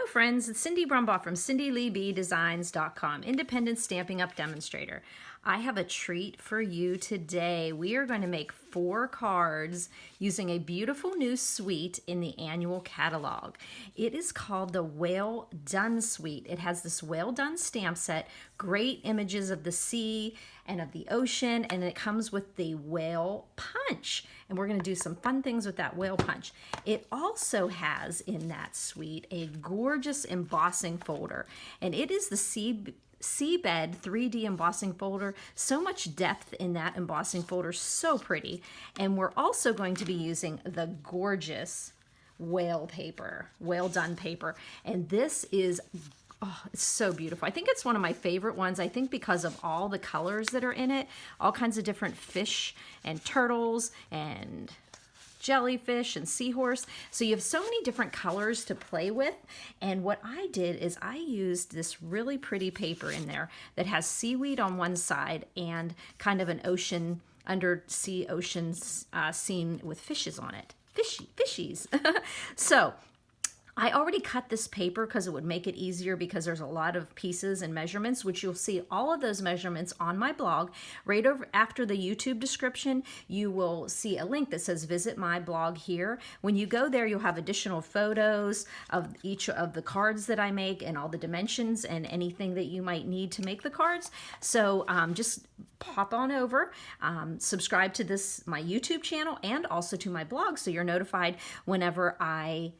friends, it's Cindy Brumbaugh from CindyLeeBDesigns.com, independent Stampin' Up! Demonstrator. I have a treat for you today. We are going to make 4 cards using a beautiful new suite in the annual catalog. It is called the Well Done Suite. It has this Well Done stamp set, great images of the sea and of the ocean, and it comes with the whale punch. And we're going to do some fun things with that whale punch. It also has in that suite a gorgeous embossing folder, and it is the Seabed 3D embossing folder. So much depth in that embossing folder, so pretty. And we're also going to be using the gorgeous whale paper, Well Done paper. And this is, oh, it's so beautiful. I think it's one of my favorite ones. I think because of all the colors that are in it, all kinds of different fish and turtles and jellyfish and seahorse. So you have so many different colors to play with. And what I did is I used this really pretty paper in there that has seaweed on one side and kind of an ocean, undersea ocean scene with fishes on it. Fishies. So I already cut this paper because it would make it easier because there's a lot of pieces and measurements, which you'll see all of those measurements on my blog. Right over after the YouTube description, you will see a link that says visit my blog here. When you go there, you'll have additional photos of each of the cards that I make and all the dimensions and anything that you might need to make the cards. So just pop on over, subscribe to my YouTube channel and also to my blog so you're notified whenever I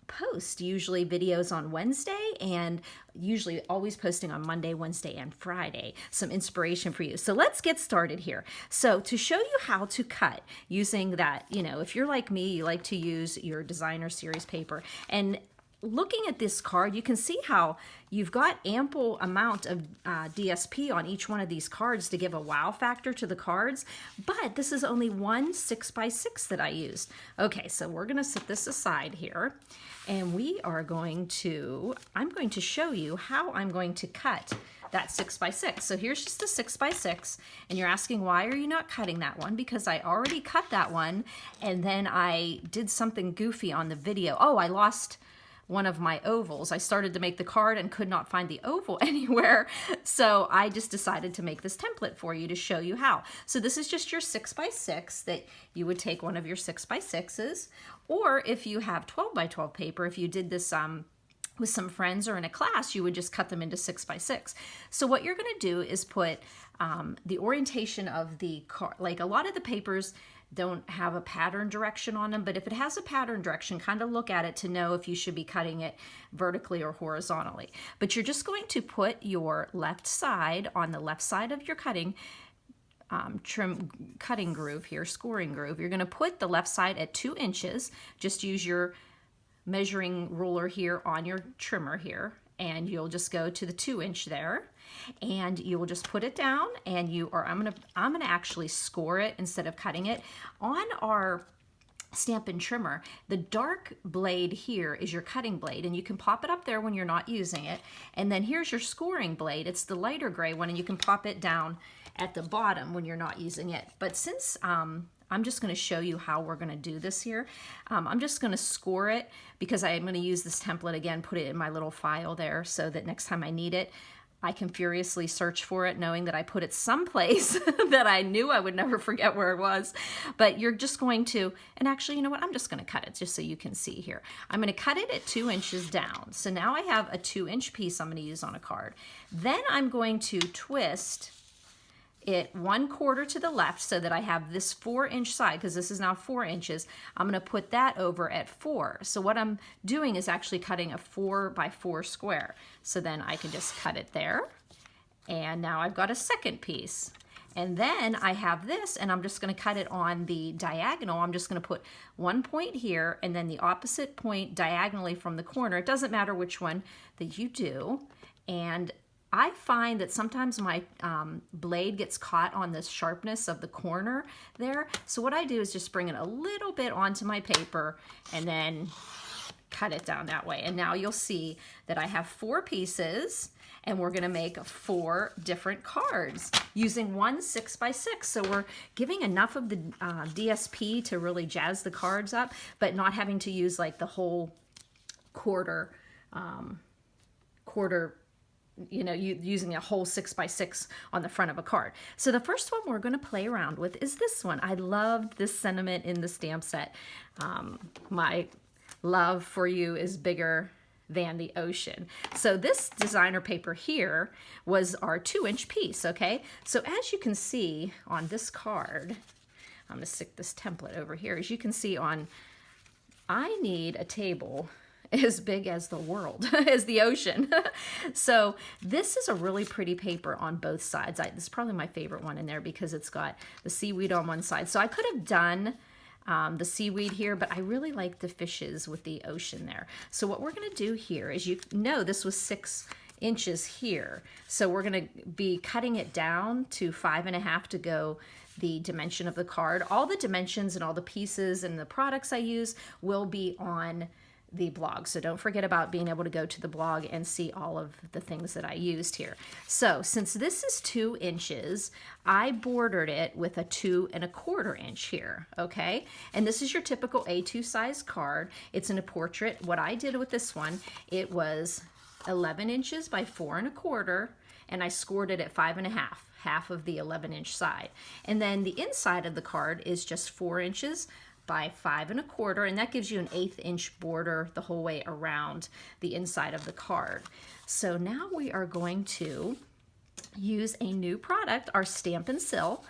post, usually videos on Wednesday and usually always posting on Monday, Wednesday, and Friday. Some inspiration for you. So let's get started here. So to show you how to cut using that, if you're like me, you like to use your designer series paper, and looking at this card, you can see how you've got ample amount of DSP on each one of these cards to give a wow factor to the cards, but this is only one 6x6 that I used. Okay, so we're gonna set this aside here, and I'm going to show you how I'm going to cut that 6x6. So here's just a 6x6, and you're asking, why are you not cutting that one? Because I already cut that one, and then I did something goofy on the video. Oh, I lost one of my ovals. I started to make the card and could not find the oval anywhere. So I just decided to make this template for you to show you how. So this is just your 6x6 that you would take one of your 6x6s, or if you have 12x12 paper, if you did this with some friends or in a class, you would just cut them into 6x6. So what you're gonna do is put the orientation of the card, like a lot of the papers don't have a pattern direction on them, but if it has a pattern direction, kind of look at it to know if you should be cutting it vertically or horizontally. But you're just going to put your left side on the left side of your cutting groove here, scoring groove. You're going to put the left side at 2 inches. Just use your measuring ruler here on your trimmer here, and you'll just go to the 2-inch there, and you will just put it down, and I'm gonna actually score it instead of cutting it. On our Stampin' Trimmer, the dark blade here is your cutting blade, and you can pop it up there when you're not using it. And then here's your scoring blade. It's the lighter gray one, and you can pop it down at the bottom when you're not using it. But since I'm just going to show you how we're going to do this here. I'm just going to score it because I'm going to use this template again, put it in my little file there so that next time I need it, I can furiously search for it, knowing that I put it someplace that I knew I would never forget where it was. But you're just going to, and actually, you know what? I'm just going to cut it just so you can see here. I'm going to cut it at 2 inches down. So now I have a 2-inch piece I'm going to use on a card. Then I'm going to twist it 1/4 to the left so that I have this 4-inch side, because this is now 4 inches. I'm going to put that over at 4. So what I'm doing is actually cutting a 4x4 square. So then I can just cut it there. And now I've got a second piece. And then I have this, and I'm just going to cut it on the diagonal. I'm just going to put one point here and then the opposite point diagonally from the corner. It doesn't matter which one that you do. And I find that sometimes my blade gets caught on the sharpness of the corner there. So what I do is just bring it a little bit onto my paper and then cut it down that way. And now you'll see that I have 4 pieces, and we're gonna make 4 different cards using one 6x6. So we're giving enough of the DSP to really jazz the cards up, but not having to use like the whole quarter quarter, using a whole 6x6 on the front of a card. So the first one we're going to play around with is this one. I loved this sentiment in the stamp set. My love for you is bigger than the ocean. So this designer paper here was our 2-inch piece, okay? So as you can see on this card, I'm going to stick this template over here. As you can see I need a table as big as the world, as the ocean. So this is a really pretty paper on both sides. This is probably my favorite one in there because it's got the seaweed on one side. So I could have done the seaweed here, but I really like the fishes with the ocean there. So what we're going to do here is, this was 6 inches here. So we're going to be cutting it down to 5.5 to go the dimension of the card. All the dimensions and all the pieces and the products I use will be on the blog. So don't forget about being able to go to the blog and see all of the things that I used here. So since this is 2 inches, I bordered it with a 2 1/4 inch here, okay? And this is your typical A2 size card. It's in a portrait. What I did with this one, it was 11 inches by 4 1/4, and I scored it at 5.5, half of the 11-inch side. And then the inside of the card is just 4 inches by 5 1/4, and that gives you an 1/8 inch border the whole way around the inside of the card. So now we are going to use a new product, our Stamp and Seal.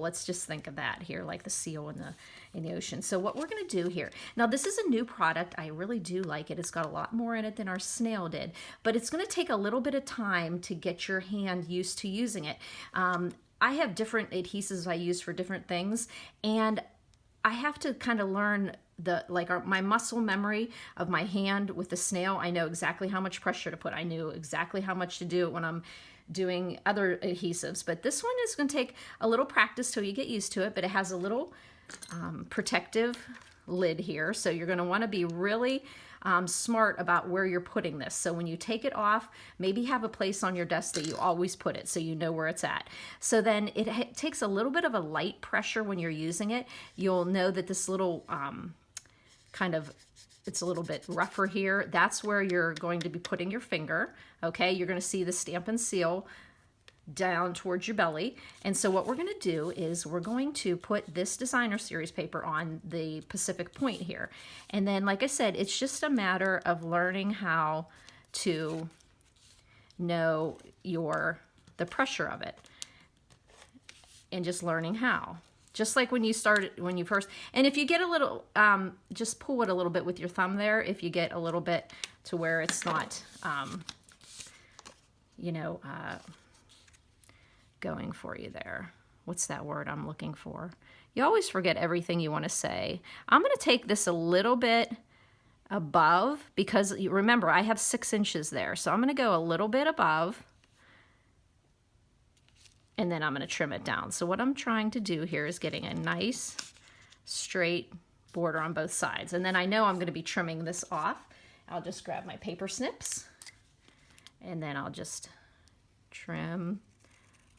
Let's just think of that here, like the seal in the ocean. So what we're going to do here, now this is a new product. I really do like it. It's got a lot more in it than our snail did, but it's going to take a little bit of time to get your hand used to using it. I have different adhesives I use for different things, and I have to kind of learn my muscle memory of my hand with the snail. I know exactly how much pressure to put. I knew exactly how much to do when I'm doing other adhesives, but this one is going to take a little practice till you get used to it. But it has a little protective lid here, so you're going to want to be really smart about where you're putting this. So when you take it off, maybe have a place on your desk that you always put it so you know where it's at. So then it takes a little bit of a light pressure when you're using it. You'll know that this little it's a little bit rougher here. That's where you're going to be putting your finger. Okay, you're going to see the Stamp and Seal down towards your belly. And so what we're going to do is we're going to put this designer series paper on the Pacific Point here. And then, like I said, it's just a matter of learning how to know the pressure of it, and just learning how. Just like when you first, and if you get a little, just pull it a little bit with your thumb there. If you get a little bit to where it's not, going for you there. What's that word I'm looking for? You always forget everything you want to say. I'm going to take this a little bit above, because remember, I have 6 inches there. So I'm going to go a little bit above, and then I'm going to trim it down. So what I'm trying to do here is getting a nice straight border on both sides. And then I know I'm going to be trimming this off. I'll just grab my paper snips, and then I'll just trim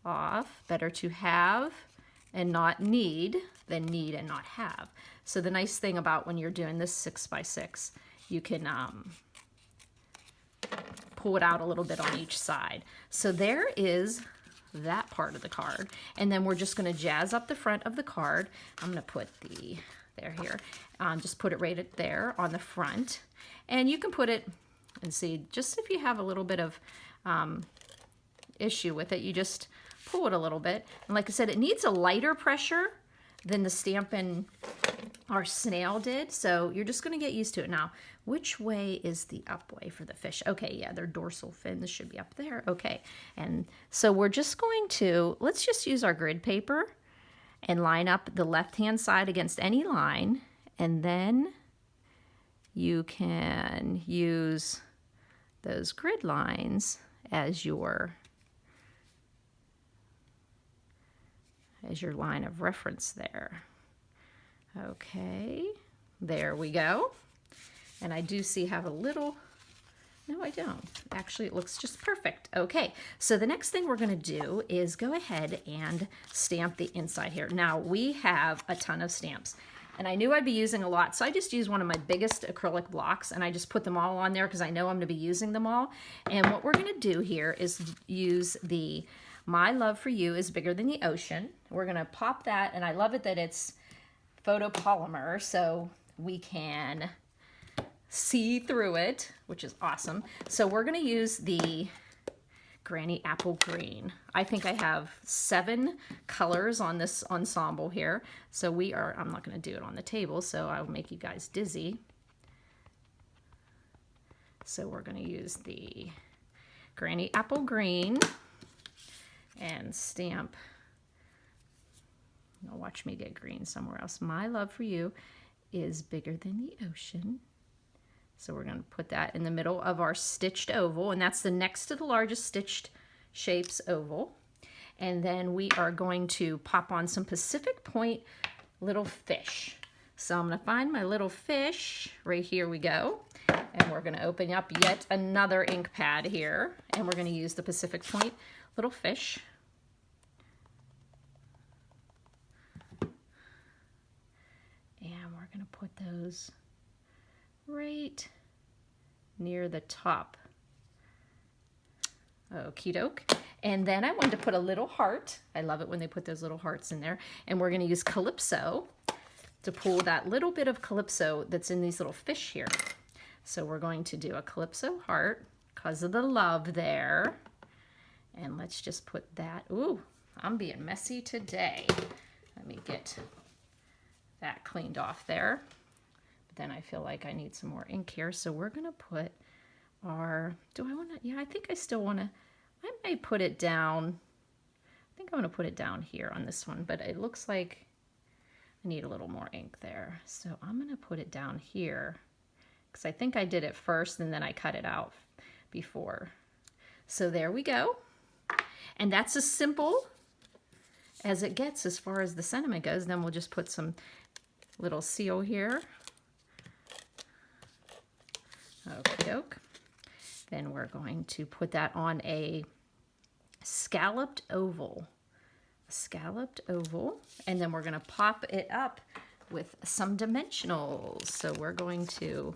off. Better to have and not need than need and not have. So the nice thing about when you're doing this 6x6, you can pull it out a little bit on each side. So there is that part of the card. And then we're just going to jazz up the front of the card. I'm going to put here. Just put it right there on the front. And you can put it, and see, just if you have a little bit of issue with it, you just pull it a little bit. And like I said, it needs a lighter pressure than the Stampin' our snail did. So you're just going to get used to it. Now, which way is the up way for the fish? Okay, yeah, their dorsal fin. This should be up there. Okay, and so we're just going to, let's just use our grid paper and line up the left-hand side against any line. And then you can use those grid lines as your line of reference there. Okay, there we go. And I do see have a little, no I don't. Actually it looks just perfect. Okay, so the next thing we're gonna do is go ahead and stamp the inside here. Now we have a ton of stamps. And I knew I'd be using a lot, so I just used one of my biggest acrylic blocks and I just put them all on there because I know I'm going to be using them all. And what we're going to do here is use the My Love for You is Bigger Than the Ocean. We're going to pop that, and I love it that it's photopolymer, so we can see through it, which is awesome. So we're going to use the Granny Apple Green. I think I have 7 colors on this ensemble here. So I'm not going to do it on the table, so I'll make you guys dizzy. So we're going to use the Granny Apple Green and stamp. Now watch me get green somewhere else. My Love for You is Bigger Than the Ocean. So we're going to put that in the middle of our stitched oval, and that's the next to the largest stitched shapes oval. And then we are going to pop on some Pacific Point little fish. So I'm going to find my little fish. Right here we go. And we're going to open up yet another ink pad here, and we're going to use the Pacific Point little fish. And we're going to put those right near the top. Okie doke. And then I wanted to put a little heart. I love it when they put those little hearts in there. And we're going to use Calypso to pull that little bit of Calypso that's in these little fish here. So we're going to do a Calypso heart because of the love there. And let's just put that. Ooh, I'm being messy today. Let me get that cleaned off there. Then I feel like I need some more ink here. So we're going to put our, do I want to, yeah, I think I still want to, I might put it down. I think I'm going to put it down here on this one, but it looks like I need a little more ink there. So I'm going to put it down here because I think I did it first and then I cut it out before. So there we go. And that's as simple as it gets as far as the sentiment goes. Then we'll just put some little seal here. Okie doke. Then we're going to put that on a scalloped oval. A scalloped oval. And then we're going to pop it up with some dimensionals. So we're going to,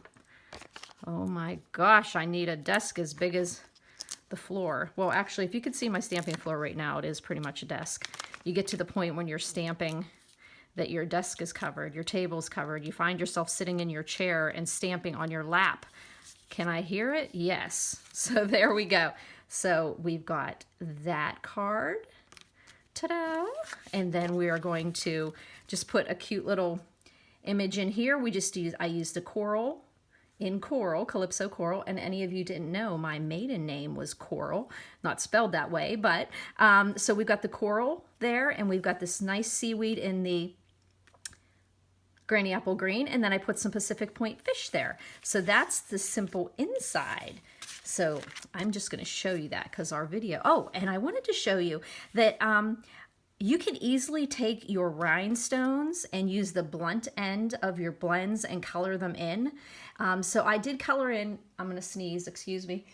oh my gosh, I need a desk as big as the floor. Well, actually, if you could see my stamping floor right now, it is pretty much a desk. You get to the point when you're stamping that your desk is covered, your table's covered. You find yourself sitting in your chair and stamping on your lap. Can I hear it? Yes. So there we go. So we've got that card. Ta-da! And then we are going to just put a cute little image in here. I used a coral in coral, Calypso Coral, and any of you didn't know, my maiden name was Coral, not spelled that way, but so we've got the coral there, and we've got this nice seaweed in the Granny Apple Green, and then I put some Pacific Point fish there. So that's the simple inside. So I'm just going to show you that because our video, oh, and I wanted to show you that you can easily take your rhinestones and use the blunt end of your blends and color them in. So I did color in, I'm going to sneeze, excuse me.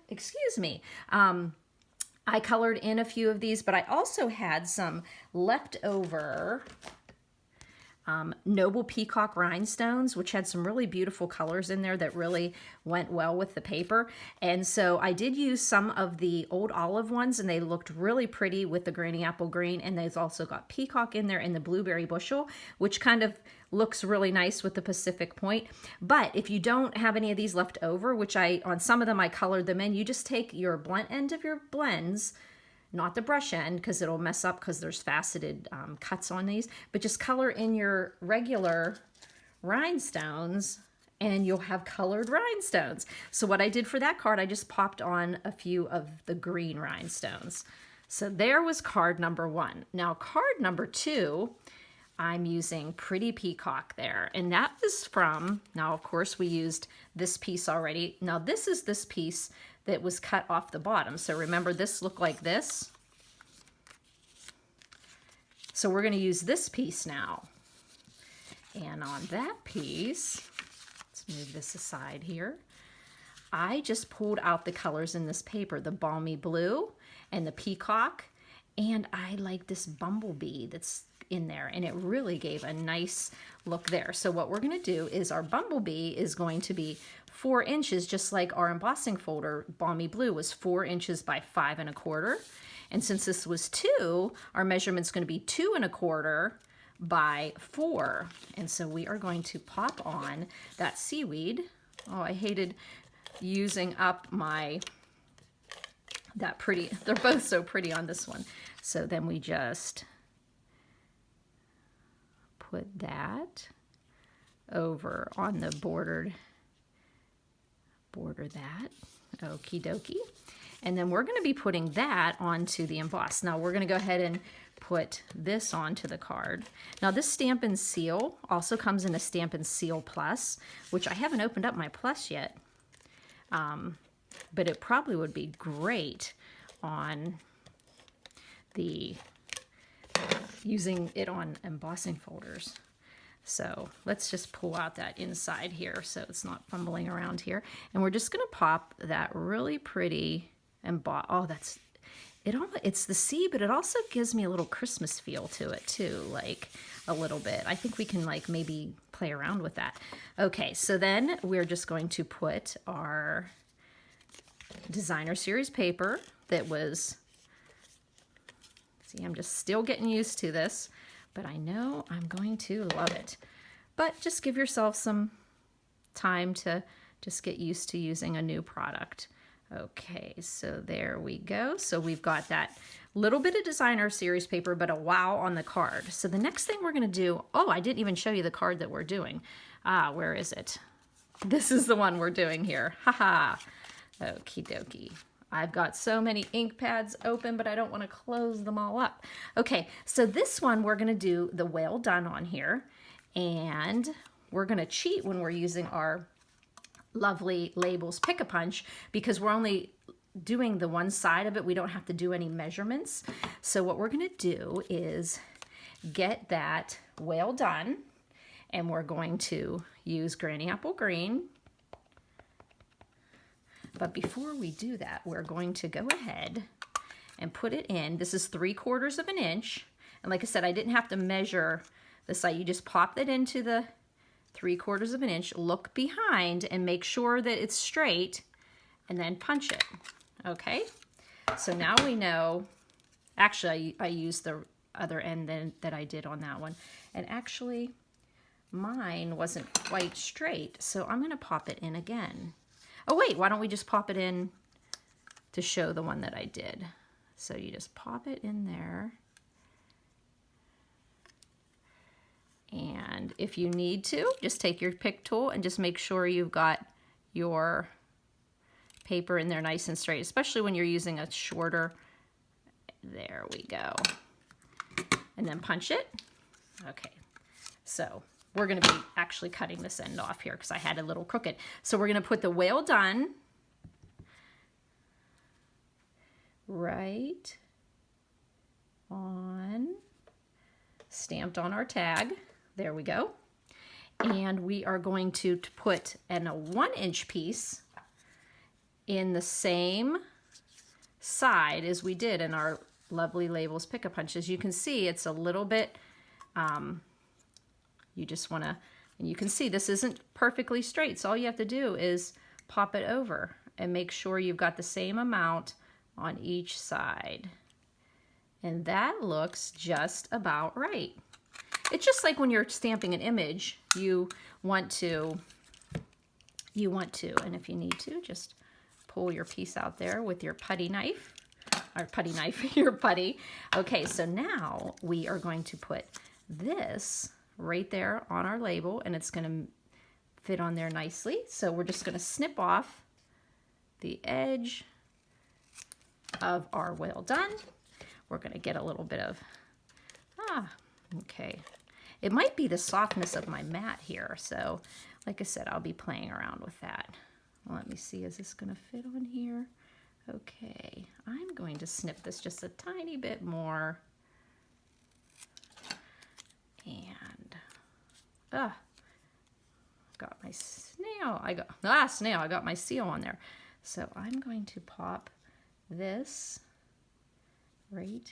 Excuse me. I colored in a few of these, but I also had some leftover Noble Peacock rhinestones, which had some really beautiful colors in there that really went well with the paper. And so I did use some of the old olive ones, and they looked really pretty with the Granny Apple Green. And they've also got peacock in there and the blueberry bushel, which kind of looks really nice with the Pacific Point. But if you don't have any of these left over, which on some of them I colored them in, you just take your blunt end of your blends, not the brush end because it'll mess up because there's faceted cuts on these, but just color in your regular rhinestones and you'll have colored rhinestones. So what I did for that card, I just popped on a few of the green rhinestones. So there was card number 1. Now card number 2, I'm using Pretty Peacock there, and that was from, now of course we used this piece already. Now this is this piece that was cut off the bottom. So remember, this looked like this. So we're going to use this piece now. And on that piece, let's move this aside here. I just pulled out the colors in this paper, the balmy blue and the peacock. And I like this bumblebee that's in there, and it really gave a nice look there. So what we're going to do is our bumblebee is going to be 4 inches, just like our embossing folder, Balmy Blue, was 4 inches by 5 1/4. And since this was 2, our measurement's going to be 2 1/4 by 4. And so we are going to pop on that seaweed. Oh, I hated using up that pretty, they're both so pretty on this one. So then we just put that over on the border that, okie dokie. And then we're going to be putting that onto the emboss. Now we're going to go ahead and put this onto the card. Now this Stampin' Seal also comes in a Stampin' Seal Plus, which I haven't opened up my Plus yet. But it probably would be great on the, using it on embossing folders. So let's just pull out that inside here so it's not fumbling around here. And we're just going to pop that really pretty emboss. Oh, that's, it's the sea, but it also gives me a little Christmas feel to it too, like a little bit. I think we can like maybe play around with that. Okay, so then we're just going to put our designer series paper that was, see, I'm just still getting used to this, but I know I'm going to love it. But just give yourself some time to just get used to using a new product. Okay, so there we go. So we've got that little bit of designer series paper, but a wow on the card. So the next thing we're going to do, oh, I didn't even show you the card that we're doing. Where is it? This is the one we're doing here. Haha. Okie dokie. I've got so many ink pads open, but I don't want to close them all up. Okay, so this one we're going to do the well done on here, and we're going to cheat when we're using our lovely Labels Pick-a-Punch because we're only doing the one side of it. We don't have to do any measurements. So what we're going to do is get that well done, and we're going to use Granny Apple Green. But before we do that, we're going to go ahead and put it in. This is 3/4 of an inch. And like I said, I didn't have to measure the side. You just pop it into the 3/4 of an inch, look behind and make sure that it's straight, and then punch it. Okay, so now we know, actually I used the other end that I did on that one. And actually mine wasn't quite straight, so I'm gonna pop it in again. Oh wait, why don't we just pop it in to show the one that I did? So you just pop it in there. And if you need to, just take your pick tool and just make sure you've got your paper in there nice and straight, especially when you're using a shorter. There we go. And then punch it. Okay, so we're going to be actually cutting this end off here because I had a little crooked. So we're going to put the well done right on, stamped on our tag. There we go. And we are going to put in a 1-inch piece in the same side as we did in our lovely Labels Pick-a-Punch. As you can see, it's a little bit, you just want to, and you can see this isn't perfectly straight. So all you have to do is pop it over and make sure you've got the same amount on each side. And that looks just about right. It's just like when you're stamping an image, you want to, and if you need to, just pull your piece out there with your putty knife, your putty. Okay, so now we are going to put this right there on our label, and it's going to fit on there nicely. So we're just going to snip off the edge of our well done. We're going to get a little bit of, okay. It might be the softness of my mat here. So like I said, I'll be playing around with that. Let me see, is this going to fit on here? Okay, I'm going to snip this just a tiny bit more. And, got my snail. I got my seal on there. So I'm going to pop this right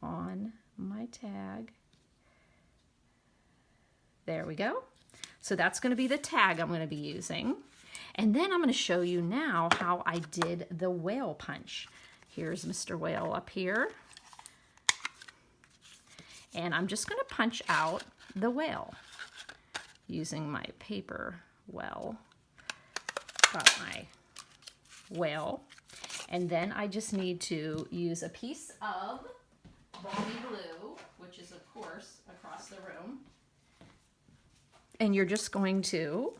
on my tag. There we go. So that's going to be the tag I'm going to be using. And then I'm going to show you now how I did the whale punch. Here's Mr. Whale up here. And I'm just going to punch out the whale using my paper well. Got my whale. And then I just need to use a piece of Balmy Blue, which is of course across the room. And you're just going to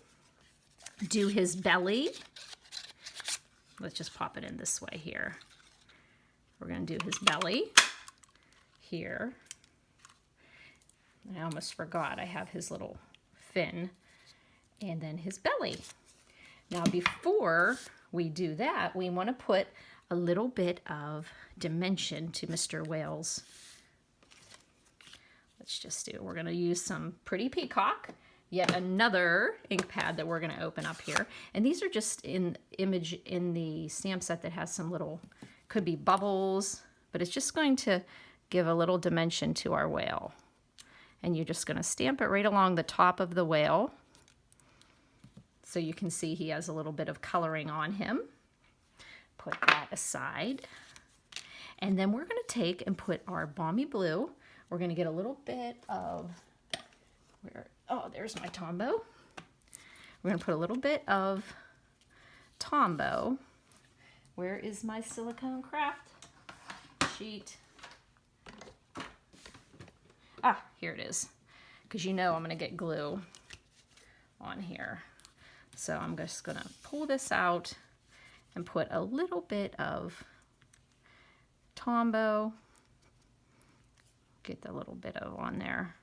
do his belly. Let's just pop it in this way here. We're going to do his belly here. I almost forgot I have his little fin and then his belly. Now before we do that, we want to put a little bit of dimension to Mr. Whale's. Let's just do, we're going to use some Pretty Peacock. Yet another ink pad that we're going to open up here. And these are just in image in the stamp set that has some little, could be bubbles, but it's just going to give a little dimension to our whale. And you're just going to stamp it right along the top of the whale. So you can see he has a little bit of coloring on him. Put that aside. And then we're going to take and put our Balmy Blue. We're going to get a little bit of, oh, there's my Tombow. We're going to put a little bit of Tombow. Where is my silicone craft sheet? Ah, here it is. Because you know I'm going to get glue on here. So I'm just going to pull this out and put a little bit of Tombow. Get the little bit of on there.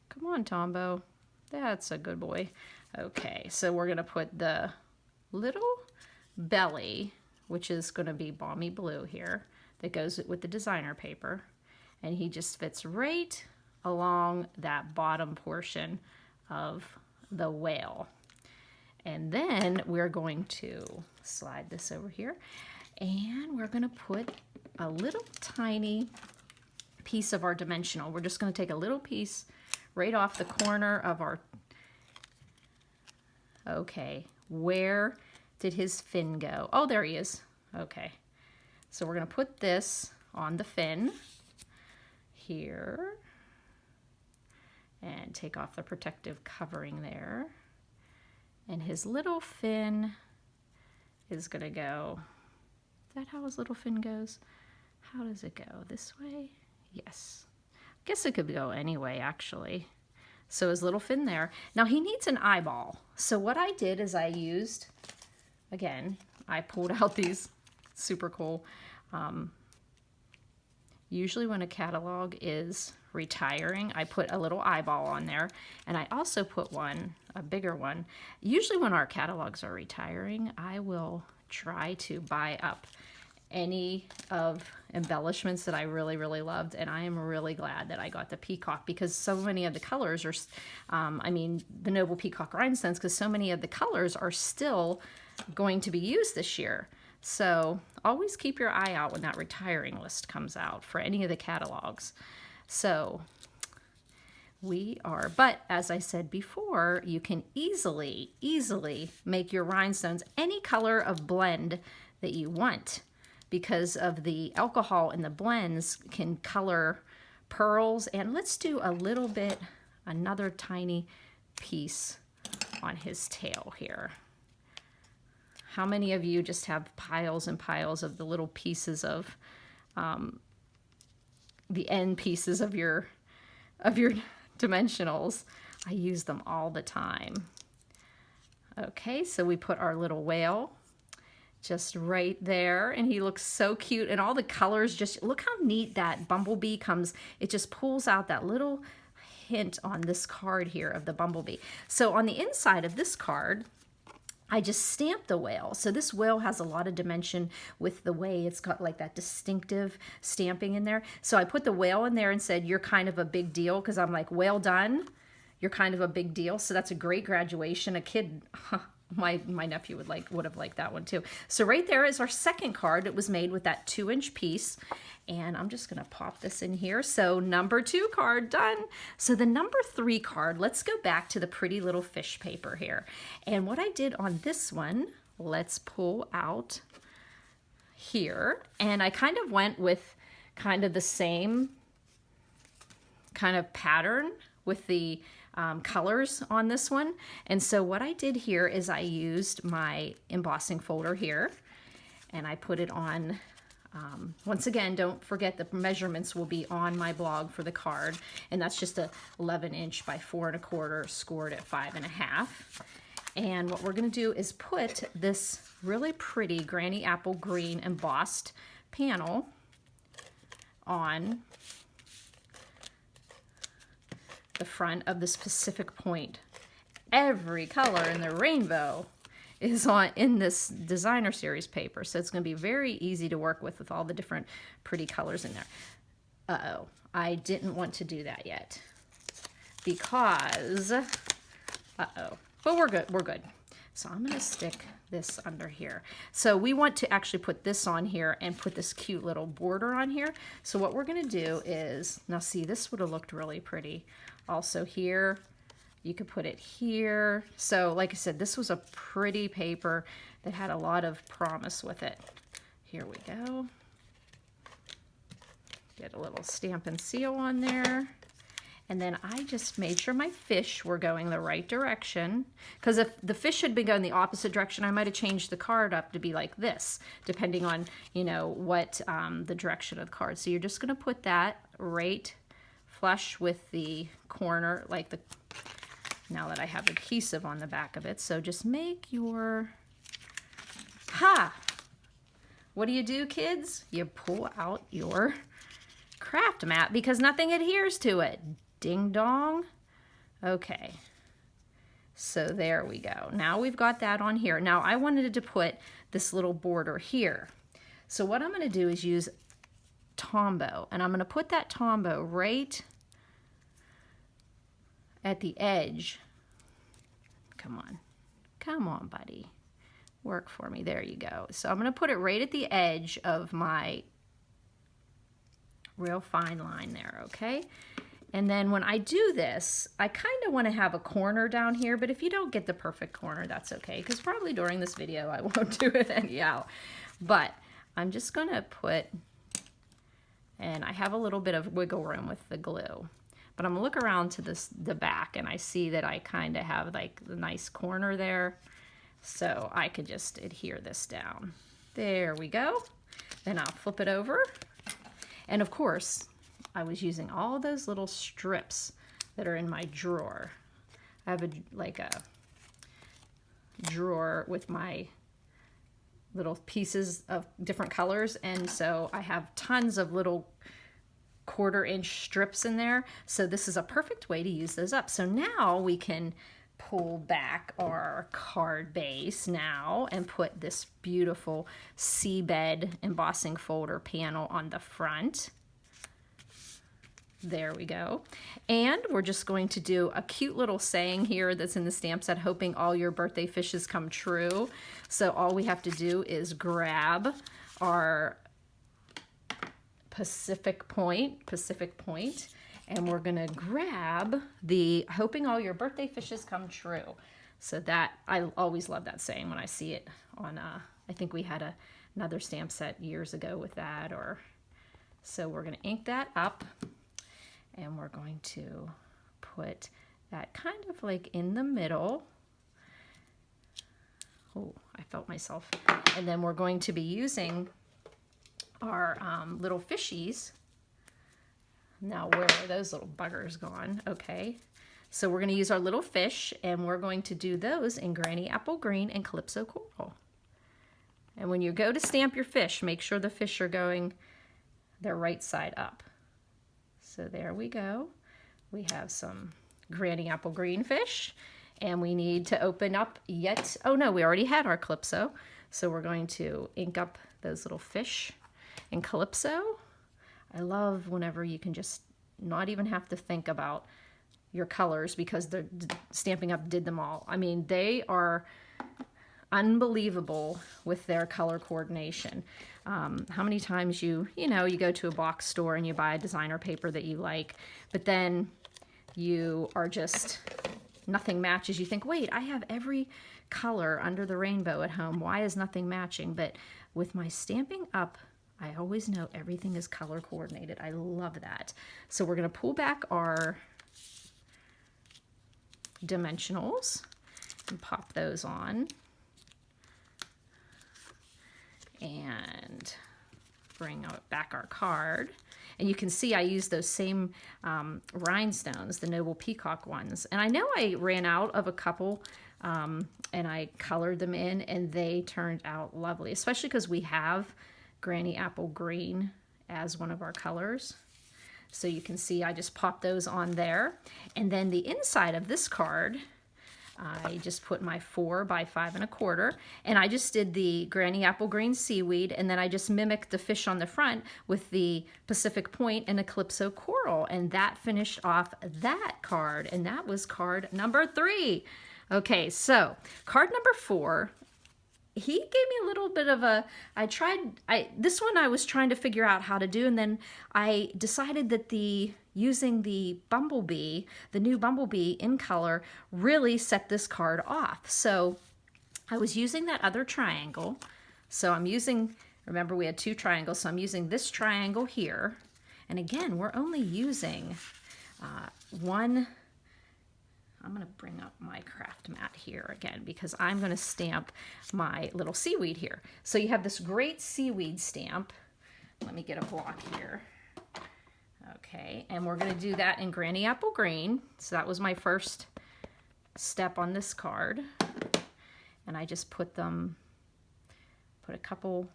Come on, Tombow. That's a good boy. Okay, so we're going to put the little belly, which is going to be Balmy Blue here, that goes with the designer paper. And he just fits right along that bottom portion of the whale. And then we're going to slide this over here. And we're going to put a little tiny piece of our dimensional. We're just going to take a little piece right off the corner of our, okay, where did his fin go? Oh, there he is. Okay, so we're going to put this on the fin here and take off the protective covering there. And his little fin is going to go, is that how his little fin goes? How does it go? This way? Yes. Guess it could go anyway, actually. So his little fin there. Now he needs an eyeball. So what I did is I used, again, I pulled out these super cool, usually when a catalog is retiring, I put a little eyeball on there. And I also put one, a bigger one. Usually when our catalogs are retiring, I will try to buy up any of embellishments that I really, really loved. And I am really glad that I got the peacock because so many of the colors are, I mean, the Noble Peacock Rhinestones, because so many of the colors are still going to be used this year. So always keep your eye out when that retiring list comes out for any of the catalogs. So we are, but as I said before, you can easily make your rhinestones any color of blend that you want, because of the alcohol in the blends can color pearls. And let's do a little bit, another tiny piece on his tail here. How many of you just have piles and piles of the little pieces of, the end pieces of your dimensionals? I use them all the time. Okay, so we put our little whale just right there, and he looks so cute, and all the colors, just look how neat that bumblebee comes. It just pulls out that little hint on this card here of the bumblebee. So on the inside of this card, I just stamped the whale. So this whale has a lot of dimension with the way it's got like that distinctive stamping in there. So I put the whale in there and said, you're kind of a big deal, because I'm like, well done. You're kind of a big deal. So that's a great graduation. A kid my nephew would have liked that one too. So right there is our second card. It was made with that 2-inch piece. And I'm just gonna pop this in here. So number 2 card done. So the number 3 card, let's go back to the pretty little fish paper here. And what I did on this one, let's pull out here. And I kind of went with kind of the same kind of pattern with the colors on this one. And so what I did here is I used my embossing folder here and I put it on. Once again, don't forget the measurements will be on my blog for the card, and that's just a 11-inch by 4 1/4 scored at 5 1/2. And what we're going to do is put this really pretty Granny Apple Green embossed panel on the front of this Pacific Point. Every color in the rainbow is in this designer series paper, so it's going to be very easy to work with all the different pretty colors in there. Uh-oh, I didn't want to do that yet because but we're good. So I'm going to stick this under here. So we want to actually put this on here and put this cute little border on here. So what we're going to do is, now see, this would have looked really pretty also here. You could put it here. So like I said, this was a pretty paper that had a lot of promise with it. Here we go. Get a little stamp and seal on there. And then I just made sure my fish were going the right direction. Because if the fish had been going the opposite direction, I might have changed the card up to be like this, depending on, you know, what the direction of the card. So you're just going to put that right flush with the corner, like the, now that I have adhesive on the back of it. So just make your, what do, kids? You pull out your craft mat because nothing adheres to it. Ding dong. Okay. So there we go. Now we've got that on here. Now I wanted to put this little border here. So what I'm going to do is use Tombow, and I'm going to put that Tombow right at the edge. Come on, buddy. Work for me. There you go. So I'm going to put it right at the edge of my real fine line there, okay? And then when I do this, I kind of want to have a corner down here, but if you don't get the perfect corner, that's okay, because probably during this video I won't do it anyhow. But I'm just going to put, and I have a little bit of wiggle room with the glue. But I'm going to look around to the back, and I see that I kind of have like the nice corner there. So I could just adhere this down. There we go. Then I'll flip it over. And of course, I was using all those little strips that are in my drawer. I have like a drawer with my little pieces of different colors, and so I have tons of little 1/4-inch strips in there. So this is a perfect way to use those up. So now we can pull back our card base now and put this beautiful seabed embossing folder panel on the front. There we go. And we're just going to do a cute little saying here that's in the stamp set, hoping all your birthday fishes come true. So all we have to do is grab our Pacific Point, and we're gonna grab the hoping all your birthday fishes come true. So that, I always love that saying when I see it on, I think we had another stamp set years ago with that, or, so we're gonna ink that up, and we're going to put that kind of like in the middle. Oh, I felt myself. And then we're going to be using our little fishies. Now, where are those little buggers gone? Okay, so we're going to use our little fish, and we're going to do those in Granny Apple Green and Calypso Coral. And when you go to stamp your fish, make sure the fish are going their right side up. So there we go. We have some Granny Apple Green fish, and we need to open up yet. Oh no, we already had our Calypso. So we're going to ink up those little fish in Calypso. I love whenever you can just not even have to think about your colors because the Stampin' Up! Did them all. I mean, they are unbelievable with their color coordination. How many times you go to a box store and you buy a designer paper that you like, but then you are just, nothing matches. You think, wait, I have every color under the rainbow at home. Why is nothing matching? But with my Stampin' Up, I always know everything is color coordinated. I love that. So we're going to pull back our dimensionals and pop those on. And bring back our card. And you can see I used those same rhinestones, the Noble Peacock ones. And I know I ran out of a couple and I colored them in, and they turned out lovely, especially because we have Granny Apple Green as one of our colors. So you can see I just popped those on there. And then the inside of this card, I just put my 4 by 5 1/4, and I just did the Granny Apple Green seaweed, and then I just mimicked the fish on the front with the Pacific Point and Eclipso coral, and that finished off that card, and that was card number 3. Okay, so card number 4, he gave me a little bit of a, this one I was trying to figure out how to do, and then I decided that using the Bumblebee, the new Bumblebee in color, really set this card off. So I was using that other triangle. So I'm using, remember we had 2 triangles, so I'm using this triangle here. And again, we're only using one. I'm going to bring up my craft mat here again because I'm going to stamp my little seaweed here. So you have this great seaweed stamp. Let me get a block here. Okay, and we're going to do that in Granny Apple Green. So that was my first step on this card. And I just put a couple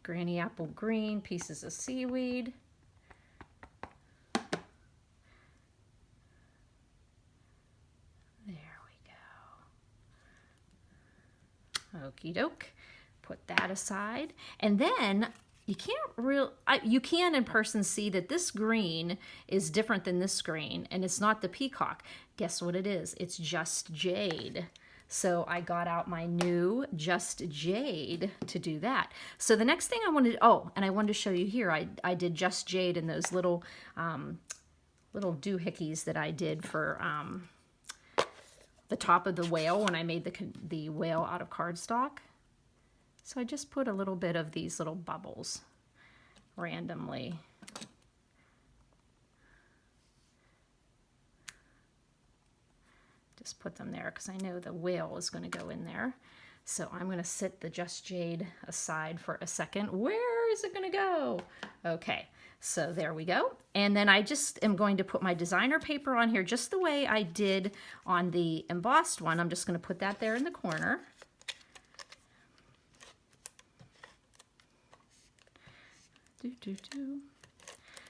Granny Apple Green pieces of seaweed. Okie doke, put that aside. And then you can in person see that this green is different than this green, and it's not the peacock. Guess what it is? It's Just Jade. So I got out my new Just Jade to do that. So the next thing I wanted, and I wanted to show you here, I did Just Jade in those little doohickeys that I did for the top of the whale when I made the whale out of cardstock. So I just put a little bit of these little bubbles randomly. Just put them there because I know the whale is going to go in there. So I'm going to set the Just Jade aside for a second. Where is it going to go? Okay, so there we go. And then I just am going to put my designer paper on here just the way I did on the embossed one. I'm just going to put that there in the corner.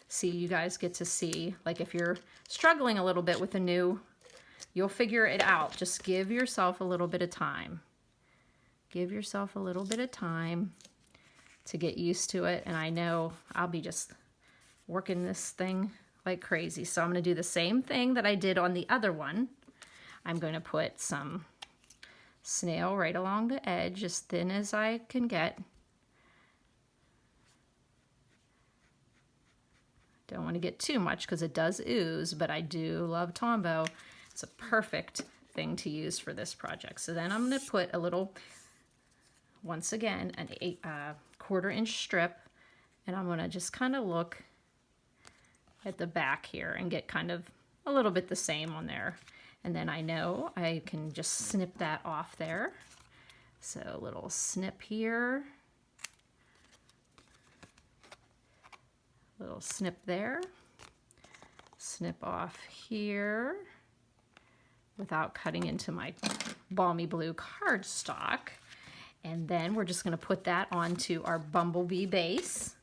See, you guys get to see, like if you're struggling a little bit with a new, you'll figure it out. Just give yourself a little bit of time. Give yourself a little bit of time to get used to it. And I know I'll be just working this thing like crazy. So I'm going to do the same thing that I did on the other one. I'm going to put some snail right along the edge, as thin as I can get. Don't want to get too much because it does ooze, but I do love Tombow. It's a perfect thing to use for this project. So then I'm going to put a little, once again, a 1/4 inch strip, and I'm going to just kind of look at the back here and get kind of a little bit the same on there. And then I know I can just snip that off there. So a little snip here. Little snip there. Snip off here without cutting into my balmy blue cardstock. And then we're just going to put that onto our Bumblebee base.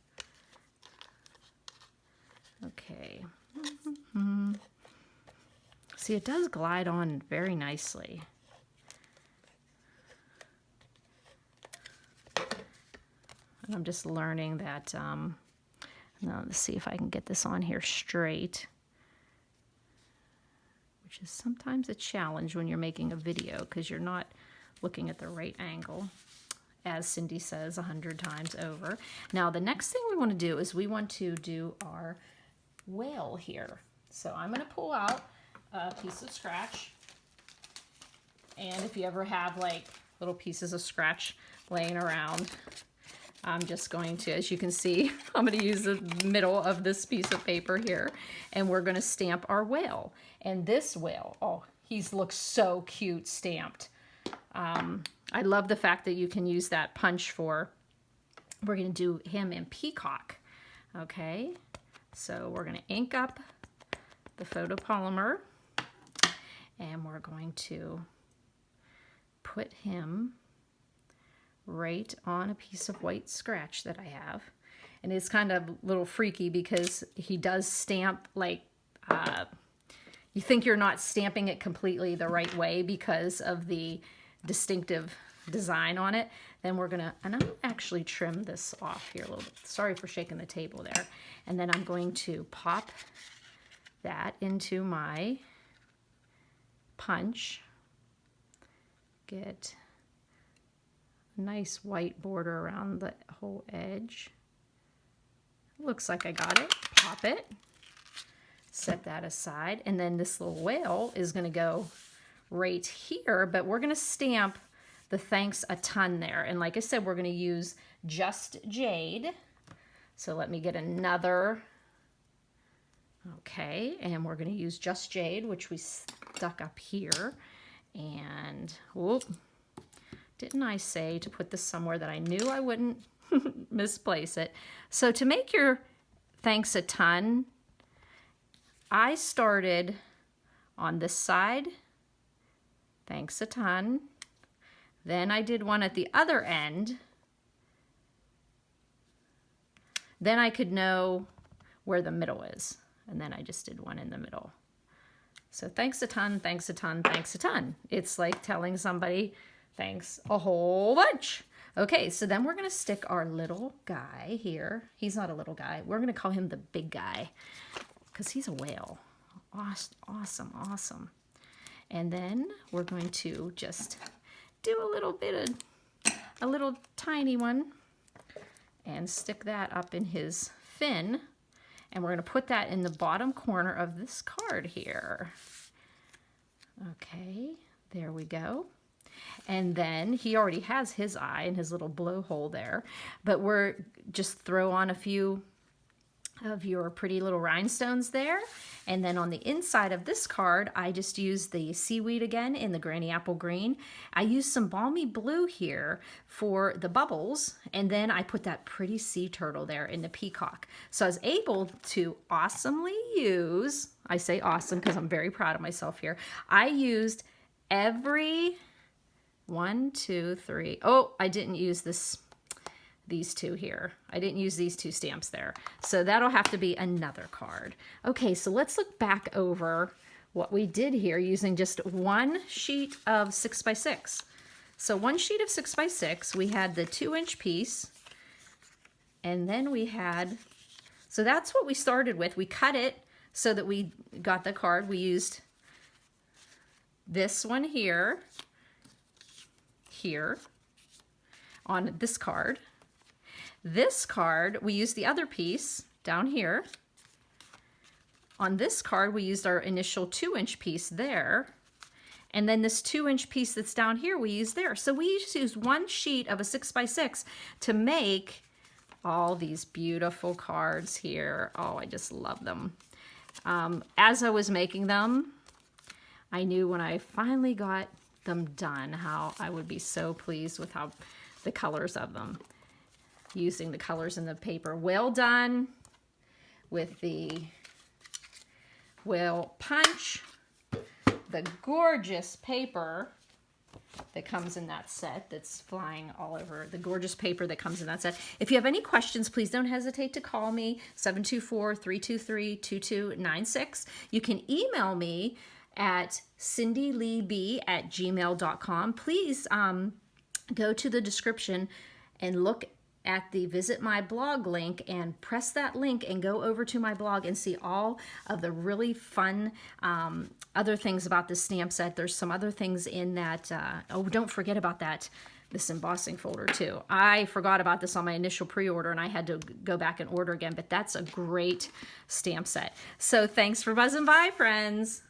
Okay. See, it does glide on very nicely. And I'm just learning that, now let's see if I can get this on here straight, which is sometimes a challenge when you're making a video because you're not looking at the right angle, as Cindy says 100 times over. Now the next thing we want to do is we want to do our whale here. So I'm going to pull out a piece of scratch. And if you ever have like little pieces of scratch laying around, I'm just going to, as you can see, I'm going to use the middle of this piece of paper here, and we're going to stamp our whale. And this whale, oh, he looks so cute stamped. I love the fact that you can use that punch for, we're going to do him in peacock. Okay, so we're going to ink up the photopolymer, and we're going to put him right on a piece of white scratch that I have. And it's kind of a little freaky because he does stamp like, you think you're not stamping it completely the right way because of the distinctive design on it. Then we're gonna, and I'm actually trim this off here a little bit. Sorry for shaking the table there. And then I'm going to pop that into my punch. Get nice white border around the whole edge. Looks like I got it. Pop it. Set that aside. And then this little whale is going to go right here, but we're going to stamp the thanks a ton there. And like I said, we're going to use Just Jade. So let me get another. Okay, and we're going to use Just Jade, which we stuck up here. And whoop. Didn't I say to put this somewhere that I knew I wouldn't misplace it? So to make your thanks a ton, I started on this side, thanks a ton. Then I did one at the other end. Then I could know where the middle is. And then I just did one in the middle. So thanks a ton, thanks a ton, thanks a ton. It's like telling somebody, thanks a whole bunch. Okay, so then we're going to stick our little guy here. He's not a little guy. We're going to call him the big guy because he's a whale. Awesome, awesome. And then we're going to just do a little bit of, a little tiny one and stick that up in his fin. And we're going to put that in the bottom corner of this card here. Okay, there we go. And then he already has his eye and his little blowhole there, but we're just throw on a few of your pretty little rhinestones there. And then on the inside of this card, I just used the seaweed again in the Granny Apple Green. I used some balmy blue here for the bubbles, and then I put that pretty sea turtle there in the peacock. So I was able to awesomely use, I say awesome because I'm very proud of myself here, I used every 1, 2, 3. Oh, I didn't use these two here. I didn't use these two stamps there. So that'll have to be another card. Okay, so let's look back over what we did here using just one sheet of 6x6. So one sheet of 6x6, we had the 2-inch piece, and then we had, so that's what we started with. We cut it so that we got the card. We used this one here on this card. This card, we used the other piece down here. On this card, we used our initial 2-inch piece there. And then this 2-inch piece that's down here, we used there. So we just used one sheet of a 6x6 to make all these beautiful cards here. Oh, I just love them. As I was making them, I knew when I finally got them done how I would be so pleased with how the colors of them, using the colors in the paper. Well done with the whale punch, the gorgeous paper that comes in that set that's flying all over, the gorgeous paper that comes in that set. If you have any questions, please don't hesitate to call me, 724-323-2296. You can email me at cindyleeb@gmail.com. Please go to the description and look at the Visit My Blog link and press that link and go over to my blog and see all of the really fun other things about this stamp set. There's some other things in that. Oh, don't forget about this embossing folder too. I forgot about this on my initial pre-order and I had to go back and order again, but that's a great stamp set. So thanks for buzzing by, friends.